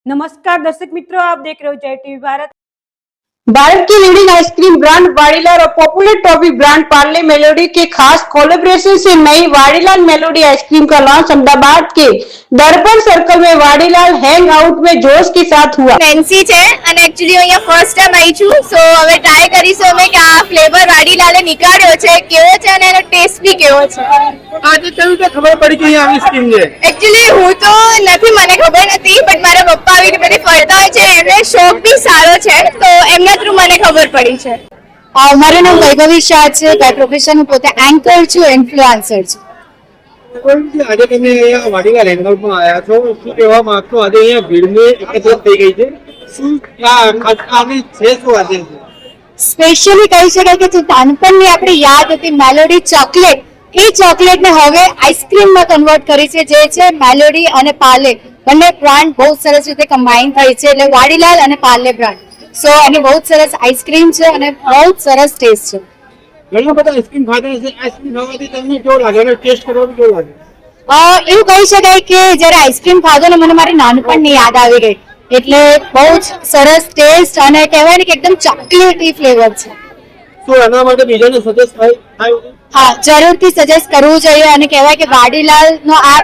नमस्कार दर्शक मित्रों, आप देख रहे हो जय टीवी भारत। भारत की लीडिंग आइसक्रीम ब्रांड वाडीलाल और popular toffee brand Parle melody के खास कोलैबोरेशन से नई वाडीलाल मेलोडी आइसक्रीम का लॉन्च अहमदाबाद के दर्पण सर्कल में वाडीलाल हैंग आउट में जोश के साथ हुआ। ફેન્સી છે અને એકચ્યુઅલી અહીંયા ફર્સ્ટ ટાઈમ આવી છું, સો હવે ટ્રાય કરીશું અમે કે આ ફ્લેવર વાડીલાલે નીકાળ્યો છે કેવો છે અને એનો ટેસ્ટ બી કેવો છે। આજે કેવી રીતે ખબર પડી કે અહીંયા આવી સ્કીમ છે? એકચ્યુઅલી હું તો નથી, મને ખબર નથી, બટ મારા પપ્પા આવીને બધે ફરતા હોય છે, એમને શોખ બી સારો છે, તો એમના થ્રુ મને ખબર પડી છે। મારું નામ વૈભવી શાહ છે, બાય પ્રોફેશન હું પોતે એન્કર છું, ઇન્ફ્લુએન્સર છું। આજે તમે અહીંયા વાડીલાલ હેંગઆઉટમાં આવ્યા છો, શું કહેવા માંગશો? આજે અહીંયા ભીડની એકત્ર થઈ ગઈ છે, શું ખાસ છે શું આજે? સ્પેશિયલી કહી શકાય કે જે નાનપણની આપણી યાદ હતી મેલોડી ચોકલેટ, એ ચોકલેટને હવે આઈસ્ક્રીમમાં કન્વર્ટ કરી છે, જે છે મેલોડી અને પાર્લે બંને બ્રાન્ડ બહુ સરસ રીતે કમ્બાઈન થઈ છે, એટલે વાડીલાલ અને પાર્લે બ્રાન્ડ। સો એની બહુ સરસ આઈસ્ક્રીમ છે અને બહુ સરસ ટેસ્ટ છે। ઘણા બધા આઈસ્ક્રીમ ખાતા હશે, આઈસ્ક્રીમ ખાવાથી તમને કેવો લાગે અને ટેસ્ટ કરવાનું કેવું લાગે? એવું કહી શકાય કે જ્યારે આઈસ્ક્રીમ ખાધો ને મને મારી નાનપણની યાદ આવી ગઈ, એટલે બહુ જ સરસ ટેસ્ટ અને કહેવાય ને કે એકદમ ચોકલેટી ફ્લેવર છે। શું એના માટે બીજાને સજેસ્ટ થાય? હા, જરૂરથી સજેસ્ટ કરવું જોઈએ અને કહેવાય કે વાડીલાલ નો આ